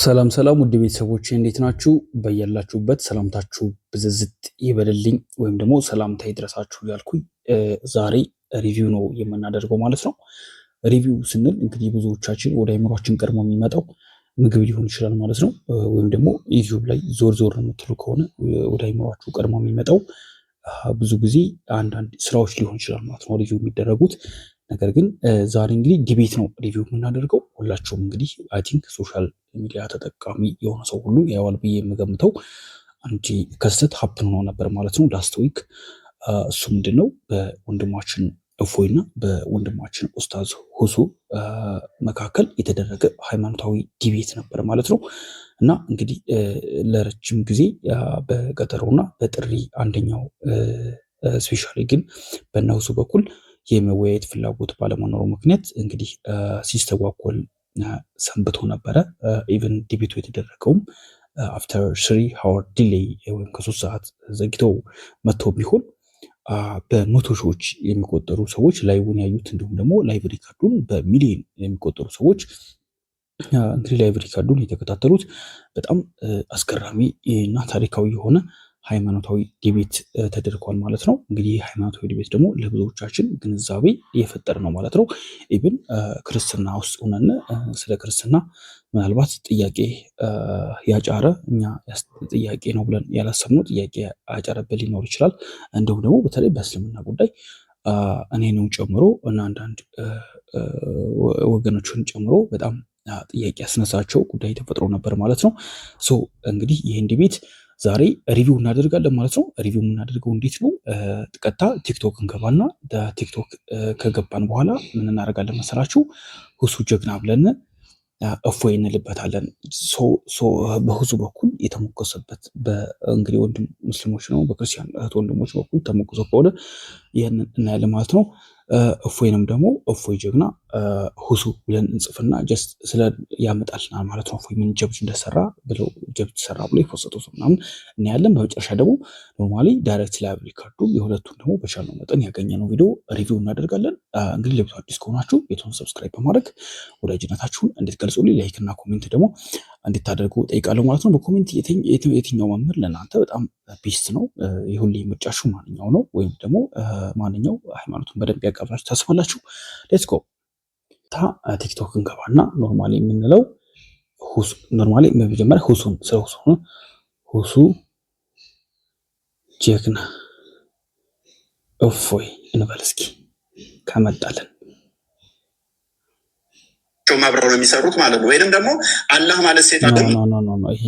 ሰላም ሰላም ውድ ቤተሰቦቼ እንዴት ናችሁ? በያላችሁበት ሰላምታችሁ ብዝዝት ይበልልኝ ወይም ደግሞ ሰላምታ ይድረሳችሁ እያልኩኝ ዛሬ ሪቪው ነው የምናደርገው ማለት ነው። ሪቪው ስንል እንግዲህ ብዙዎቻችን ወደ አይምሯችን ቀድሞ የሚመጣው ምግብ ሊሆን ይችላል ማለት ነው። ወይም ደግሞ ዩቲዩብ ላይ ዞር ዞር የምትሉ ከሆነ ወደ አይምሯችሁ ቀድሞ የሚመጣው ብዙ ጊዜ አንዳንድ ስራዎች ሊሆን ይችላል ማለት ነው ሪቪው የሚደረጉት። ነገር ግን ዛሬ እንግዲህ ዲቤት ነው ሪቪው የምናደርገው። ሁላችሁም እንግዲህ አይ ቲንክ ሶሻል ሚዲያ ተጠቃሚ የሆነ ሰው ሁሉ ያዋል ብዬ የምገምተው አንድ ክስተት ሀፕን ሆኖ ነበር ማለት ነው ላስት ዊክ። እሱ ምንድን ነው በወንድማችን እፎይና በወንድማችን ኡስታዝ ሁሱ መካከል የተደረገ ሃይማኖታዊ ዲቤት ነበር ማለት ነው። እና እንግዲህ ለረጅም ጊዜ በቀጠሮና በጥሪ አንደኛው ስፔሻሊ ግን በእነሱ በኩል የመወያየት ፍላጎት ባለመኖሩ ምክንያት እንግዲህ ሲስተጓጎል ሰንብቶ ነበረ። ኢቨን ዲቤቱ የተደረገውም አፍተር 3 hour ዲሌይ ወይም ከ3 ሰዓት ዘግተው መጥቶ ቢሆን በመቶ ሺዎች የሚቆጠሩ ሰዎች ላይቭን ያዩት፣ እንዲሁም ደግሞ ላይቭ ሪካርዱን በሚሊዮን የሚቆጠሩ ሰዎች እንግዲህ ላይቭ ሪካርዱን የተከታተሉት በጣም አስገራሚ እና ታሪካዊ የሆነ ሃይማኖታዊ ዲቤት ተደርጓል ማለት ነው። እንግዲህ ሃይማኖታዊ ዲቤት ደግሞ ለብዙዎቻችን ግንዛቤ እየፈጠረ ነው ማለት ነው። ኢቭን ክርስትና ውስጥ ሆነን ስለ ክርስትና ምናልባት ጥያቄ ያጫረ እኛ ጥያቄ ነው ብለን ያላሰብነው ጥያቄ ያጫረበት ሊኖር ይችላል። እንዲሁም ደግሞ በተለይ በእስልምና ጉዳይ እኔንም ጨምሮ እና አንዳንድ ወገኖችን ጨምሮ በጣም ጥያቄ ያስነሳቸው ጉዳይ ተፈጥሮ ነበር ማለት ነው። ሶ እንግዲህ ይህን ዲቤት ዛሬ ሪቪው እናደርጋለን ማለት ነው። ሪቪው የምናደርገው እንዴት ነው? ቀጥታ ቲክቶክ እንገባና ቲክቶክ ከገባን በኋላ ምን እናደርጋለን መሰላችሁ? ሁሱ ጀግና ብለን እፎይ እንልበታለን። በሁሱ በኩል የተሞከሰበት እንግዲህ ወንድም ሙስሊሞች ነው በክርስቲያን እህት ወንድሞች በኩል ተሞክሶ ከሆነ ይህንን እናያለን ማለት ነው። እፎይንም ደግሞ እፎይ ጀግና ሁሱ ብለን እንጽፍና ጀስት ስለ ያመጣልናል ማለት ነው። እፎይ ምን ጀብድ እንደሰራ ብለው ጀብድ ሰራ ብሎ የፎሰቱት ምናምን እናያለን። በመጨረሻ ደግሞ ኖርማሊ ዳይሬክት ላይቭ ሪካርዱ የሁለቱን ደግሞ በቻልነው መጠን ያገኘነው ቪዲዮ ሪቪው እናደርጋለን። እንግዲህ ለቤቱ አዲስ ከሆናችሁ ቤቱን ሰብስክራይብ በማድረግ ወዳጅነታችሁን እንድትገልጹልኝ ላይክ እና ኮሜንት ደግሞ እንድታደርጉ ጠይቃለሁ ማለት ነው። በኮሜንት የትኛው መምህር ለእናንተ በጣም ቤስት ነው፣ የሁሌ ምርጫችሁ ማንኛው ነው፣ ወይም ደግሞ ማንኛው ሃይማኖቱን በደንብ ያቀርባችሁ ታስባላችሁ? ሌትስ ጎ ቲክቶክ እንገባና ኖርማሊ የምንለው ሁሱ ኖርማሊ መጀመሪያ ሁሱን ስለ ሁሱ ጀግና እፎይ እንበል እስኪ ከመጣለን አብረው ነው የሚሰሩት ማለት ነው። ወይንም ደግሞ አላህ ማለት ሴት አይደል? ኖ ይሄ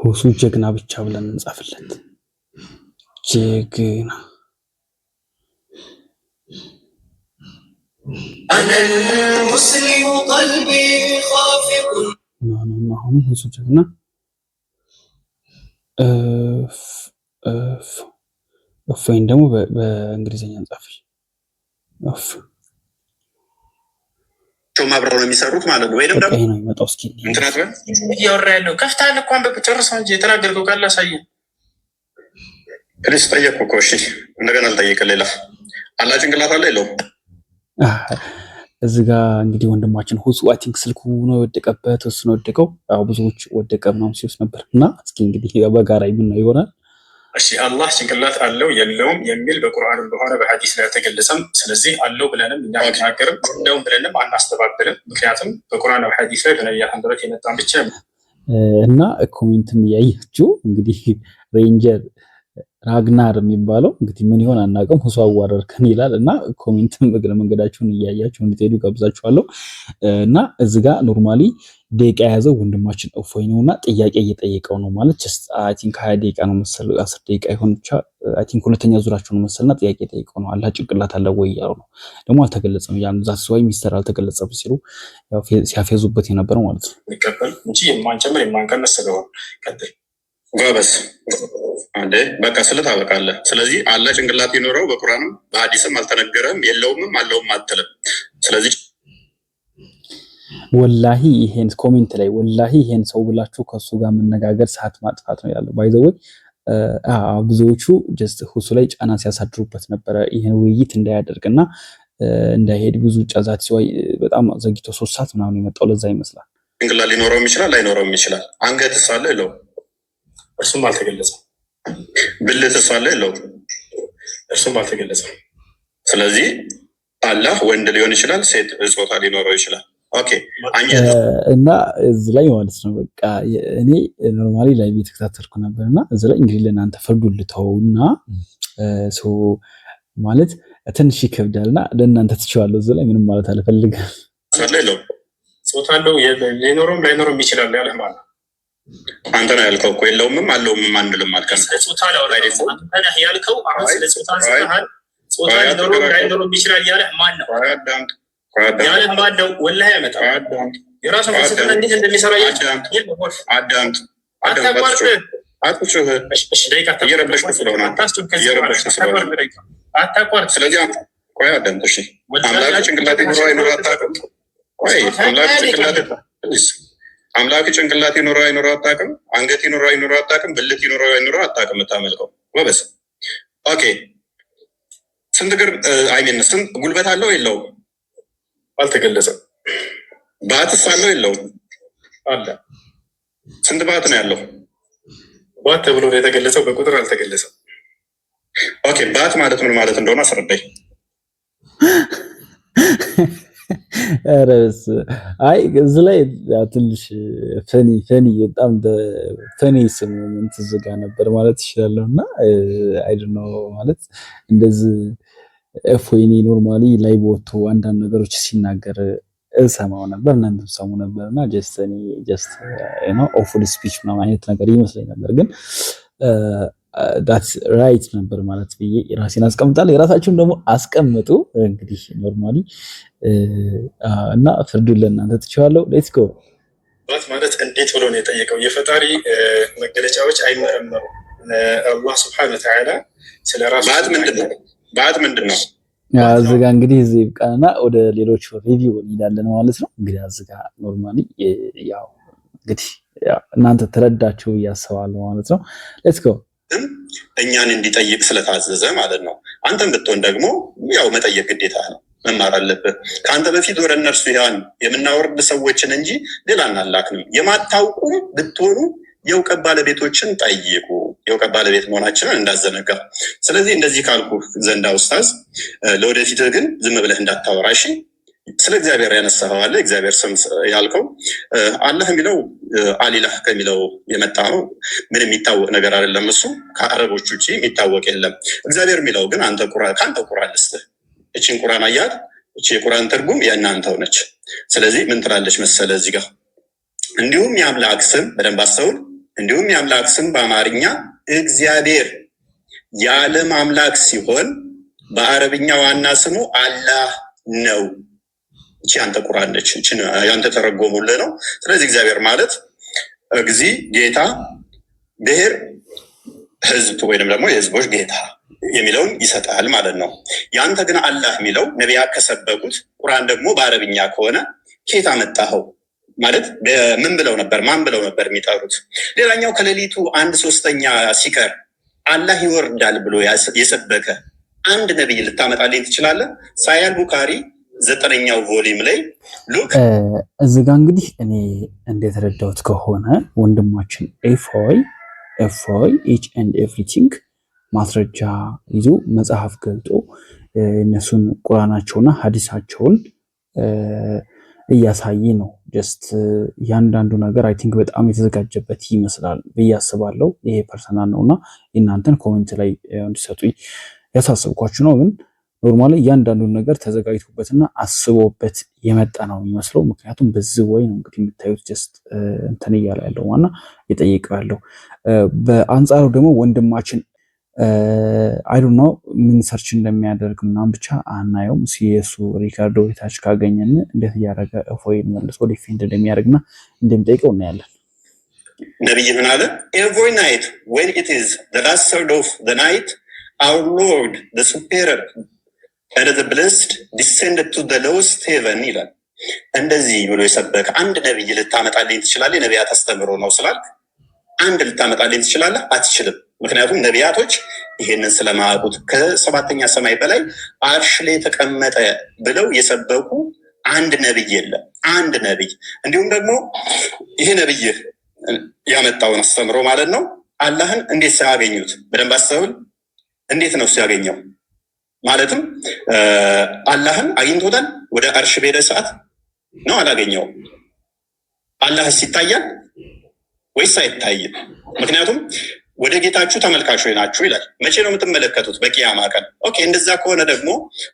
ሁሱ ጀግና ብቻ ብለን እንጻፍለት። ጀግና ሙስሊሙ ቀልቢ ኻፊቁ አሁን ሁሱ ጀግና እፎይን ደግሞ በእንግሊዝኛ እንጻፍ። አብረው ነው የሚሰሩት ማለት ነው። ወይንም ደግሞ ነው የሚመጣው። እስኪ እንትናት እያወራ ያለው ከፍታል እኮ በጨረሰው እንጂ የተናገርከው ቃል አሳየን። እኔስ ጠየቅኩ እኮ። እሺ እንደገና ልጠይቅህ። ሌላ አላ ጭንቅላት አለ የለውም? እዚህ ጋር እንግዲህ ወንድማችን ሁሱ አይ ቲንክ ስልኩ ነው የወደቀበት፣ እሱ ነው የወደቀው። ብዙዎች ወደቀ ምናምን ሲሉት ነበር እና እስኪ እንግዲህ በጋራ የምናየው ይሆናል። እሺ አላህ ጭንቅላት አለው የለውም የሚል በቁርአን እንደሆነ በሐዲስ ላይ አልተገለጸም። ስለዚህ አለው ብለንም እኛ አንናገርም፣ እንደውም ብለንም አናስተባብልም። ምክንያቱም በቁርአን በሐዲስ ላይ በነቢያት አንደበት የመጣን ብቻ እና ኮሜንትም እያያችሁ እንግዲህ ሬንጀር ራግናር የሚባለው እንግዲህ ምን ይሆን አናውቅም፣ ሁሱ አዋረርከን ይላል እና ኮሜንትም እግረ መንገዳችሁን እያያችሁ እንድትሄዱ ጋብዛችኋለሁ። እና እዚህ ጋር ኖርማሊ ደቂቃ የያዘው ወንድማችን እፎይ ነውና ጥያቄ እየጠየቀው ነው ማለት ጀስት አይ ቲንክ 20 ደቂቃ ነው መሰል 10 ደቂቃ ይሆን ብቻ አይ ቲንክ ሁለተኛ ዙራቸው ነው መሰልና ጥያቄ ጠይቀው ነው። አላህ ጭንቅላት አለ ወይ ያለው ነው ደግሞ አልተገለጸም። ያን ዛት ሰው ሚስተር አልተገለጸም ሲሉ ያው ሲያፈዙበት የነበረው ማለት ነው። ይቀበል እንጂ የማንጨምር የማንቀነስ ስለሆነ ቀጥል ጎበስ አንዴ በቃ ስለታበቃለህ። ስለዚህ አላህ ጭንቅላት ይኖረው በቁርአንም በሐዲስም አልተነገረም፣ የለውምም አለውም አትልም። ስለዚህ ወላሂ ይሄን ኮሜንት ላይ ወላሂ ይሄን ሰው ብላችሁ ከሱ ጋር መነጋገር ሰዓት ማጥፋት ነው ያለው። ባይ ዘ ወይ ብዙዎቹ ጀስት ሁሱ ላይ ጫና ሲያሳድሩበት ነበረ ይሄን ውይይት እንዳያደርግና እንዳይሄድ ብዙ ጫዛት ሲዋይ በጣም ዘግይቶ 3 ሰዓት ምናምን የመጣው ለዛ ይመስላል። ጭንቅላት ሊኖረውም ይችላል ላይኖረውም ይችላል። አንገትስ አለ የለውም? እርሱም አልተገለጸም። ብልትስ አለ የለውም? እርሱም አልተገለጸም። ስለዚህ አላህ ወንድ ሊሆን ይችላል፣ ሴት ጾታ ሊኖረው ይችላል። ኦኬ እና እዚህ ላይ ማለት ነው በቃ እኔ ኖርማሊ ላይ እየተከታተልኩ ነበርና እዚህ ላይ እንግዲህ ለእናንተ ፍርዱን ልተውና ማለት ትንሽ ይከብዳልና ለእናንተ ትችዋለሁ። እዚህ ላይ ምንም ማለት አልፈልግም። ጾታ አለው ሊኖረውም ላይኖረውም ይችላል ያለህ ማለት አንተ ነው ያልከው እኮ የለውምም አለውምም አንልም አልከም። ጾታ ነው ያልከው አሁን ስለ ጾታ አንስተሃል። ጾታ ሊኖረውም ላይኖረውም ይችላል ያለህ ማን ነው? ያለህ ማን ነው? ወላሂ ያመጣው የራሱ ፍልስፍና እንዴት እንደሚሰራ አዳምጥ። አትጩህ። እሺ ደቂቃ እየረበሽኩ ስለሆነ አታቋርጥ። ስለዚህ ቆይ አዳምጥ። እሺ አምላክ ጭንቅላት ይኖረው አይኖረው አታውቅም። ቆይ አምላክ ጭንቅላት ይኖረው አይኖረው አታውቅም። አንገት ይኖረው አይኖረው አታውቅም። ብልት ይኖረው አይኖረው አታውቅም። የምታመልከው ጎበዝ። ኦኬ ስንት እግር አይሜን ስንት ጉልበት አለው የለውም? አልተገለጸም። ባትስ አለው የለውም? አለ። ስንት ባት ነው ያለው? ባት ተብሎ ነው የተገለጸው፣ በቁጥር አልተገለጸም። ኦኬ ባት ማለት ምን ማለት እንደሆነ አስረዳኝ። ረስ አይ እዚህ ላይ ትንሽ ፈኒ በጣም ፈኒ ስም ምን ትዝጋ ነበር ማለት ይችላል። እና አይ ዶንት ኖ ማለት እንደዚህ እፎይኔ ኖርማሊ ላይ ወጥቶ አንዳንድ ነገሮች ሲናገር እሰማው ነበር፣ እናንተም ሰሙ ነበርና ጀስት ኦፉል ስፒች ምናምን አይነት ነገር ይመስለኝ ነበር፣ ግን ዳትስ ራይት ነበር ማለት ብዬ ራሴን አስቀምጣለሁ። የራሳችሁን ደግሞ አስቀምጡ እንግዲህ ኖርማሊ እና ፍርዱን ለእናንተ ትችዋለሁ። ሌትስ ጎ ማለት እንዴት ብሎ ነው የጠየቀው? የፈጣሪ መገለጫዎች አይመረመሩ። አላህ ስብሐነ ወተዓላ ስለራሱ ባት ምንድን ነው? እዚህ ጋር እንግዲህ እዚህ ቃና ወደ ሌሎች ሪቪው እንሄዳለን ማለት ነው። እንግዲህ እዚህ ጋር ኖርማሊ ያው እንግዲህ እናንተ ተረዳችሁ እያስባለሁ ማለት ነው። ሌትስ ጎ እኛን እንዲጠይቅ ስለታዘዘ ማለት ነው። አንተም ብትሆን ደግሞ ያው መጠየቅ ግዴታ ነው፣ መማር አለብህ። ከአንተ በፊት ወደ እነርሱ ያን የምናወርድ ሰዎችን እንጂ ሌላ አናላክንም። የማታውቁም ብትሆኑ የእውቀት ባለቤቶችን ጠይቁ። የእውቀት ባለቤት መሆናችንን እንዳዘነጋ። ስለዚህ እንደዚህ ካልኩ ዘንዳ ኡስታዝ፣ ለወደፊት ግን ዝም ብለህ እንዳታወራ እሺ። ስለ እግዚአብሔር ያነሳኸው አለ እግዚአብሔር ስም ያልከው አላህ የሚለው አሊላህ ከሚለው የመጣ ነው። ምን የሚታወቅ ነገር አይደለም። እሱ ከአረቦች ውጭ የሚታወቅ የለም። እግዚአብሔር የሚለው ግን ከአንተ ቁርአን ልስጥህ። እቺን ቁርአን አያት። እቺ የቁርአን ትርጉም የእናንተው ነች። ስለዚህ ምን ትላለች መሰለ እዚህ ጋር እንዲሁም የአምላክ ስም በደንብ አስተውል። እንዲሁም የአምላክ ስም በአማርኛ እግዚአብሔር የዓለም አምላክ ሲሆን በአረብኛ ዋና ስሙ አላህ ነው። እቺ አንተ ቁርአን ነች። እቺ ያንተ ተረጎሙልህ ነው። ስለዚህ እግዚአብሔር ማለት እግዚ ጌታ፣ ብሔር ህዝብ ወይንም ደግሞ የህዝቦች ጌታ የሚለውን ይሰጣል ማለት ነው። ያንተ ግን አላህ የሚለው ነቢያት ከሰበኩት ቁርአን ደግሞ በአረብኛ ከሆነ ኬት አመጣኸው ማለት ምን ብለው ነበር? ማን ብለው ነበር የሚጠሩት? ሌላኛው ከሌሊቱ 1/3 ሲቀር አላህ ይወርዳል ብሎ የሰበከ አንድ ነቢይ ልታመጣልኝ ትችላለህ? ሳያል ቡካሪ 9ኛው ቮሊም ላይ ሉክ እዚህ ጋ እንግዲህ እኔ እንደተረዳሁት ከሆነ ወንድማችን ኤፎይ ኢች ኤንድ ኤቭሪቲንግ ማስረጃ ይዞ መጽሐፍ ገልጦ እነሱን ቁርአናቸውና ሀዲሳቸውን እያሳየ ነው። ጀስት እያንዳንዱ ነገር አይ ቲንክ በጣም የተዘጋጀበት ይመስላል ብዬ አስባለሁ። ይሄ ፐርሰናል ነው እና የእናንተን ኮሜንት ላይ እንዲሰጡኝ ያሳሰብኳችሁ ነው። ግን ኖርማሊ እያንዳንዱን ነገር ተዘጋጅቶበትና አስቦበት የመጣ ነው የሚመስለው። ምክንያቱም በዚህ ወይ ነው እንግዲህ የምታዩት ጀስት እንትን እያለ ያለው ዋና የጠየቀው ያለው። በአንጻሩ ደግሞ ወንድማችን አይ ዶንት ኖ ምን ሰርች እንደሚያደርግ ምናምን ብቻ አናየውም። የሱ ሪካርዶ የታች ካገኘን እንዴት እያደረገ እፎይን መልሶ ዲፌንድ እንደሚያደርግና እንደሚጠይቀው እናያለን። ነቢይ ምን አለ? ኤቭሪ ናይት when it is the last third of the night our Lord the superior and the blessed descended to the lowest heaven ይላል። እንደዚህ ብሎ የሰበከ አንድ ነቢይ ልታመጣልኝ ትችላለህ? የነቢያት አስተምሮ ነው ስላልክ አንድ ልታመጣልኝ ትችላለህ? አትችልም። ምክንያቱም ነቢያቶች ይሄንን ስለማያውቁት ከሰባተኛ ሰማይ በላይ አርሽ ላይ ተቀመጠ ብለው የሰበኩ አንድ ነብይ የለም። አንድ ነብይ እንዲሁም ደግሞ ይሄ ነብይ ያመጣውን አስተምሮ ማለት ነው አላህን እንዴት ሲያገኙት በደንብ አስተውል። እንዴት ነው ሲያገኘው? ማለትም አላህን አግኝቶታል። ወደ አርሽ በሄደ ሰዓት ነው አላገኘውም። አላህስ ይታያል ወይስ አይታይም? ምክንያቱም ወደ ጌታችሁ ተመልካቾች ናችሁ ይላል። መቼ ነው የምትመለከቱት? በቂያማ ቀን። ኦኬ፣ እንደዛ ከሆነ ደግሞ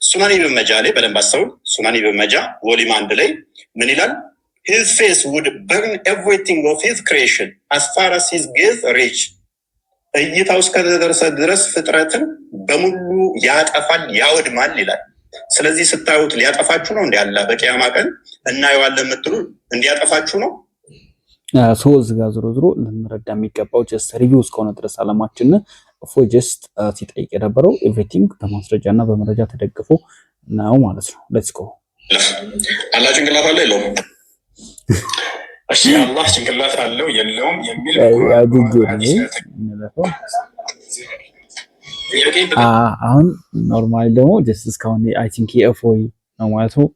ሱናን ኢብን መጃ ላይ በደንብ አስተውል። ሱናን ኢብን መጃ ቮሊዩም 1 ላይ ምን ይላል? his face would burn everything of his creation as far as his gaze reach። እይታው እስከደረሰ ድረስ ፍጥረትን በሙሉ ያጠፋል፣ ያወድማል ይላል። ስለዚህ ስታዩት ሊያጠፋችሁ ነው እንዲ ያለ በቂያማ ቀን እናየዋለን የምትሉ እንዲያጠፋችሁ ነው። ሶ እዚህ ጋር ዞሮ ዞሮ ልንረዳ የሚገባው ጀስት ሪቪው እስከሆነ ድረስ አለማችን እፎይ ጀስት ሲጠይቅ የነበረው ኤቭሪቲንግ በማስረጃ እና በመረጃ ተደግፎ ነው ማለት ነው። ሌትስ ጎ። አላህ ጭንቅላት አለው የለውም? እሺ አላህ ጭንቅላት አለው የለውም የሚል አሁን ኖርማሊ ደግሞ ጀስት እስካሁን አይ ቲንክ የእፎይ ነው ማለት ነው።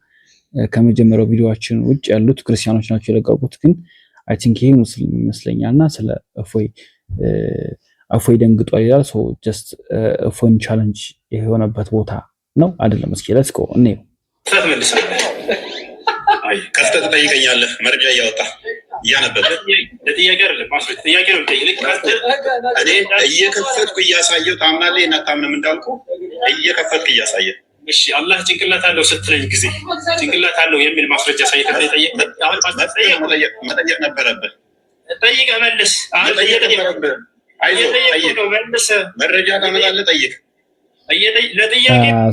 ከመጀመሪያው ቪዲዮችን ውጭ ያሉት ክርስቲያኖች ናቸው የለቀቁት ግን አይ ቲንክ ይሄ ሙስሊም ይመስለኛል እና ስለ እፎይ ደንግጧል ይላል። ሶ ጀስት እፎይን ቻሌንጅ የሆነበት ቦታ ነው አይደለም? እስኪ ሌትስ ጎ እንየው። ከፍተህ ትጠይቀኛለህ፣ መረጃ እያወጣ እያነበበ ለጥያቄ አይደለም ማስረት ጥያቄ ነው የምጠይቅህ። እኔ እየከፈትኩ እያሳየሁ ታምናለህ እናታምንም እንዳልኩ እየከፈትኩ እያሳየህ። እሺ አላህ ጭንቅላት አለው ስትለኝ ጊዜ ጭንቅላት አለው የሚል ማስረጃ ሳይከፍ ጠይቅ። አሁን መጠየቅ ነበረብህ። ጠይቀህ መልስ። አይዞህ ጠይቅ፣ መረጃ ታመጣለህ፣ ጠይቅ።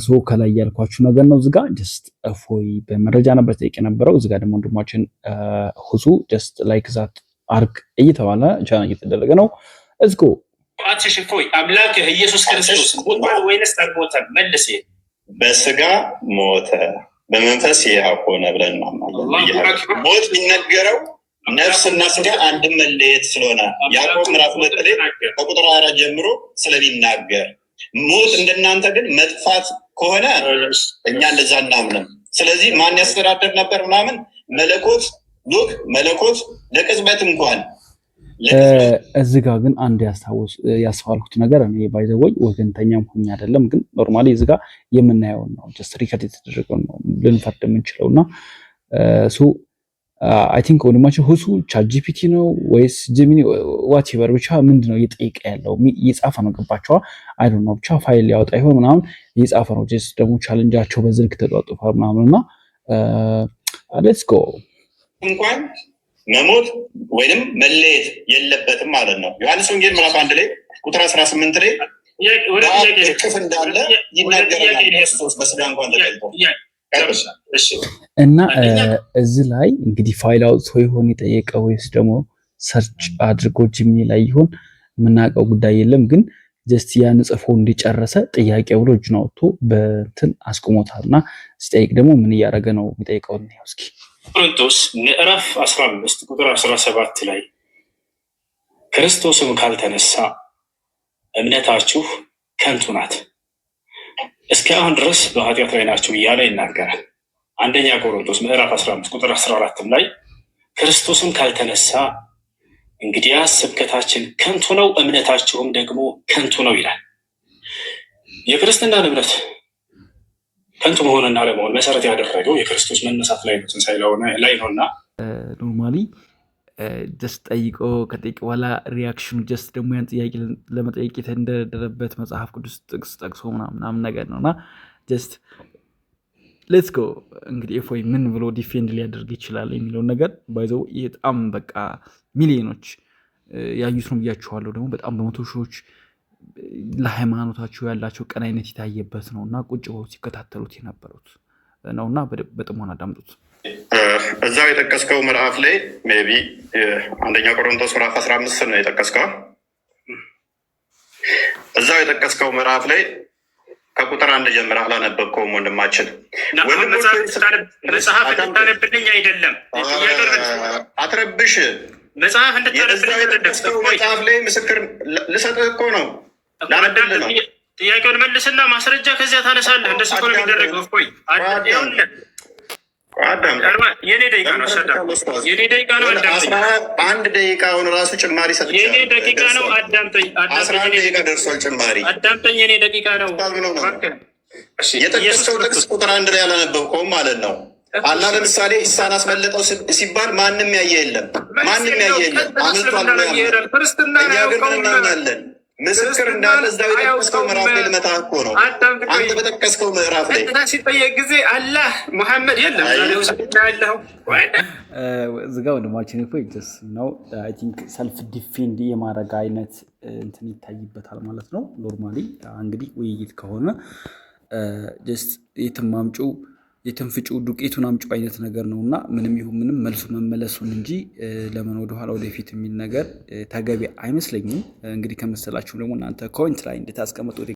ሶ ከላይ ያልኳችሁ ነገር ነው። እዚጋ ጀስት እፎይ በመረጃ ነበር ጠይቅ የነበረው። እዚጋ ደግሞ ወንድማችን ሁሱ ጀስት ላይክ ዛት አርግ እየተባለ ቻና እየተደረገ ነው። እዝጎ አትሽ እፎይ አምላክህ ኢየሱስ ክርስቶስ ሞቷል ወይንስ አልሞተም? መልስ። በስጋ ሞተ በመንፈስ ሕያው ሆነ ብለን እናምናለን። ሞት የሚነገረው ነፍስና ስጋ አንድ መለየት ስለሆነ ያዕቆብ ምዕራፍ 2 ላይ ከቁጥር 4 ጀምሮ ስለሚናገር ሞት እንደናንተ ግን መጥፋት ከሆነ እኛ እንደዛ እናምንም። ስለዚህ ማን ያስተዳደር ነበር ምናምን መለኮት ሉክ መለኮት ለቅጽበት እንኳን እዚህ ጋር ግን አንድ ያስተዋልኩት ነገር እኔ ባይ ዘ ወይ ወገንተኛም ሆኜ አይደለም፣ ግን ኖርማሊ እዚህ ጋር የምናየው ነው ጀስት ሪከርድ የተደረገው ነው ልንፈርድ የምንችለው እና ሱ አይ ቲንክ ወንድማችን ሁሱ ቻትጂፒቲ ነው ወይስ ጀሚኒ ዋትኤቨር ብቻ ምንድነው እየጠየቀ ያለው እየጻፈ ነው። ገባቸዋ አይ ዶንት ኖ ብቻ ፋይል ያወጣ ይሆን ምናምን እየጻፈ ነው። ጀስት ደግሞ ቻሌንጃቸው በዝርግ ተጧጡፋል ምናምን እና ሌትስ ጎ እንኳን መሞት ወይንም መለየት የለበትም ማለት ነው። ዮሐንስ ወንጌል ምዕራፍ 1 ላይ ቁጥር 18 ላይ ክፍ እንዳለ ይናገራል። ክርስቶስ በስጋ እንኳን ተገልጦ እና እዚህ ላይ እንግዲህ ፋይል አውጥቶ ይሆን የጠየቀው ወይስ ደግሞ ሰርች አድርጎ ጂሚኒ ላይ ይሆን የምናውቀው ጉዳይ የለም። ግን ጀስት ያን ጽፎ እንዲጨረሰ ጥያቄ ብሎ እጁን አውጥቶ በእንትን አስቆሞታል። እና ሲጠይቅ ደግሞ ምን እያደረገ ነው የሚጠይቀው? እስኪ ቆሮንቶስ ምዕራፍ 15 ቁጥር 17 ላይ ክርስቶስም ካልተነሳ እምነታችሁ ከንቱ ናት፣ እስከ አሁን ድረስ በኃጢአት ላይ ናቸው እያለ ይናገራል። አንደኛ ቆሮንቶስ ምዕራፍ 15 ቁጥር 14 ላይ ክርስቶስም ካልተነሳ እንግዲያ ስብከታችን ከንቱ ነው፣ እምነታችሁም ደግሞ ከንቱ ነው ይላል። የክርስትና እምነት ከንቱ መሆንና ለመሆን መሰረት ያደረገው የክርስቶስ መነሳት ላይ ነው፣ ትንሣኤ ላይ ነው እና ኖርማሊ ጀስት ጠይቆ ከጠይቅ በኋላ ሪያክሽኑ ጀስት ደግሞ ያን ጥያቄ ለመጠየቅ የተንደረደረበት መጽሐፍ ቅዱስ ጥቅስ ጠቅሶ ምናምን ነገር ነው እና ጀስት ሌትስ ጎ። እንግዲህ እፎይ ምን ብሎ ዲፌንድ ሊያደርግ ይችላል የሚለውን ነገር ባይዘው በጣም በቃ ሚሊዮኖች ያዩት ነው ብያችኋለሁ። ደግሞ በጣም በመቶ ሺዎች ለሃይማኖታቸው ያላቸው ቀናይነት የታየበት ነው እና ቁጭ ብለው ሲከታተሉት የነበሩት ነው እና በጥሞና አዳምጡት። እዛው የጠቀስከው ምዕራፍ ላይ ሜይ ቢ አንደኛ ቆሮንቶስ ምዕራፍ 15 ነው የጠቀስከው። እዛው የጠቀስከው ምዕራፍ ላይ ከቁጥር 1 ጀምረህ አላነበብከውም ወንድማችን። መጽሐፍ ታነብልኝ አይደለም አትረብሽ። መጽሐፍ መጽሐፍ ላይ ምስክር ልሰጥህ እኮ ነው። ጥያቄውን መልስና ማስረጃ ከዚያ ታነሳለህ። እንደሱ እኮ ነው የሚደረገው። እኮይ የኔ ደቂቃ ነው። የኔ ደቂቃ ነው። አንድ ደቂቃውን ራሱ ጭማሪ ሰጥቻለሁ። የኔ ደቂቃ ነው። አዳምጠኝ። 11 ደቂቃ ደርሷል። ጭማሪ አዳምጠኝ። የኔ ደቂቃ ነው። የጠቀስከው ጥቅስ ቁጥር 1 ላይ ያላነበብከውም ማለት ነው። አላህ ለምሳሌ ኢሳን አስመለጠው ሲባል ማንም ያየ የለም። ማንም ያየ የለም። አምልጧል ነው ያለው። እኛ ግን እናምናለን። ምስክር እንዳለ እዛው የጠቀስከው ምዕራፍ ላይ ልመታ እኮ ነው። አንተ በጠቀስከው ምዕራፍ ላይ ሲጠየቅ ጊዜ አላህ ሙሐመድ የለም ያለው እዚጋ ወንድማችን እኮ ጀስ ነው አይ ቲንክ ሰልፍ ዲፌንድ የማድረግ አይነት እንትን ይታይበታል ማለት ነው። ኖርማሊ እንግዲህ ውይይት ከሆነ ጀስት የትም ፍጩ ዱቄቱን አምጪው አይነት ነገር ነው እና ምንም ይሁን ምንም መልሱ መመለሱን እንጂ ለምን ወደኋላ ወደፊት የሚል ነገር ተገቢ አይመስለኝም። እንግዲህ ከመሰላችሁ ደግሞ እናንተ ኮሜንት ላይ እንድታስቀምጡ